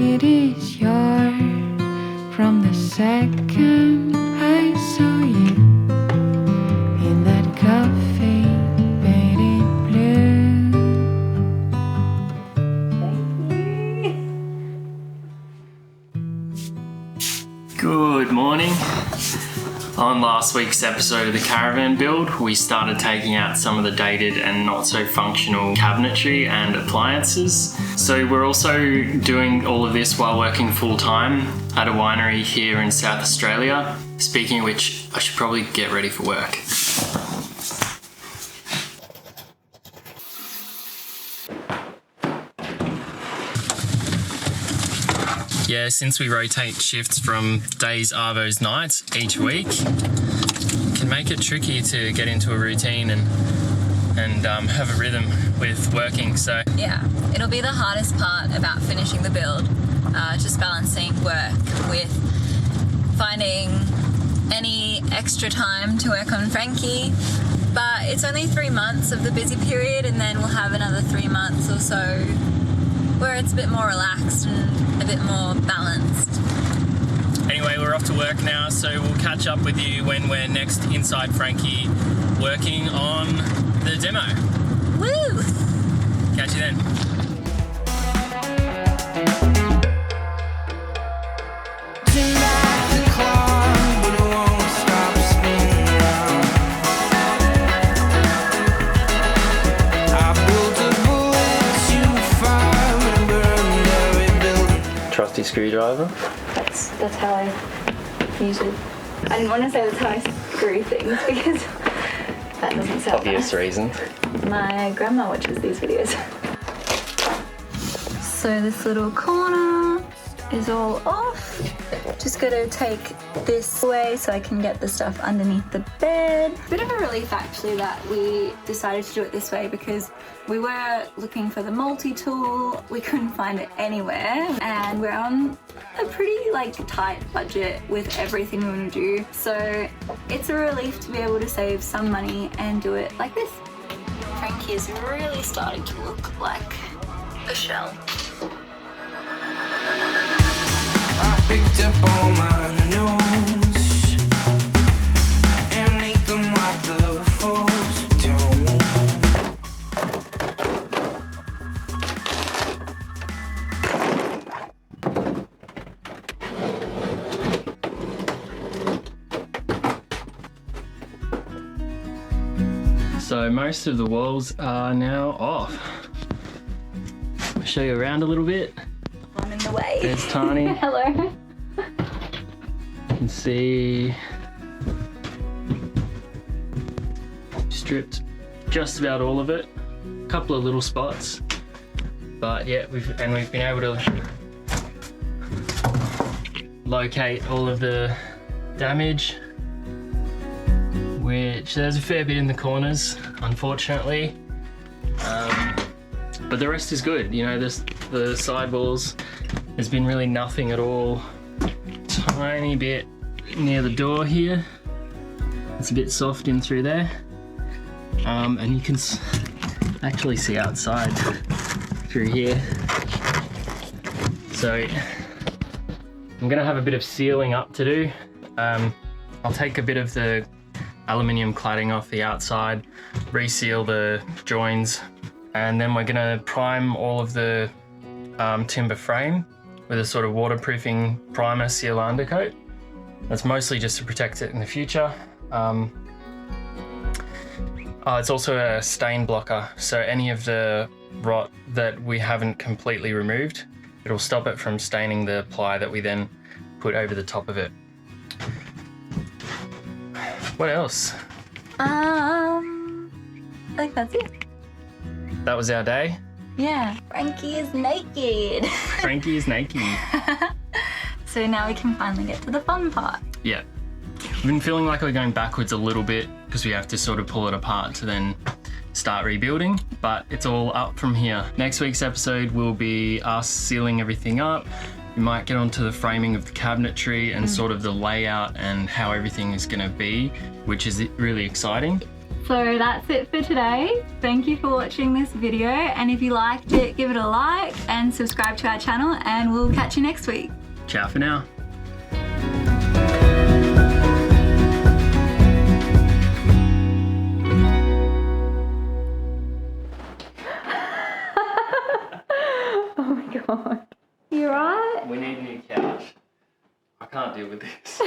it is yours from the second I saw you in that coffee painted blue. Good morning. On last week's episode of the Caravan build, we started taking out some of the dated and not so functional cabinetry and appliances. So we're also doing all of this while working full time at a winery here in South Australia. Speaking of which, I should probably get ready for work. Yeah, since we rotate shifts from days, arvos, nights each week, it can make it tricky to get into a routine and have a rhythm with working. So yeah, it'll be the hardest part about finishing the build, just balancing work with finding any extra time to work on Frankie. But it's only 3 months of the busy period, and then we'll have another 3 months or so where it's a bit more relaxed and a bit more balanced. Anyway, we're off to work now, so we'll catch up with you when we're next inside Frankie working on the demo. Woo! Catch you then. Trusty screwdriver. That's how I use it. I didn't want to say that's how I screw things because that doesn't sound Obvious reason. My grandma watches these videos. So this little corner is all off. Just got to take this away so I can get the stuff underneath the bed. Bit of a relief actually that we decided to do it this way because we were looking for the multi-tool. We couldn't find it anywhere and we're on a pretty tight budget with everything we want to do. So it's a relief to be able to save some money and do it like this. Frankie is really starting to look like a shell. I picked up all my notes and make them like the folks don't. So most of the walls are now off. I'll show you around a little bit. I'm in the way. There's Tahnee. Hello. You can see stripped just about all of it. A couple of little spots, but yeah, we've been able to locate all of the damage, which there's a fair bit in the corners, unfortunately. But the rest is good. You know, the sidewalls, there's been really nothing at all. Tiny bit near the door here. It's a bit soft in through there. And you can actually see outside through here. So I'm gonna have a bit of sealing up to do. I'll take a bit of the aluminium cladding off the outside, reseal the joins, and then we're gonna prime all of the timber frame with a sort of waterproofing primer seal undercoat. That's mostly just to protect it in the future. It's also a stain blocker, so any of the rot that we haven't completely removed, it'll stop it from staining the ply that we then put over the top of it. What else? I think that's it. That was our day. Yeah, Frankie is naked. Frankie is naked. So now we can finally get to the fun part. Yeah. I've been feeling like we're going backwards a little bit because we have to sort of pull it apart to then start rebuilding, but it's all up from here. Next week's episode will be us sealing everything up. We might get onto the framing of the cabinetry and sort of the layout and how everything is going to be, which is really exciting. So that's it for today. Thank you for watching this video, and if you liked it, give it a like and subscribe to our channel, and we'll catch you next week. Ciao for now. Oh my god. You right? We need a new couch. I can't deal with this.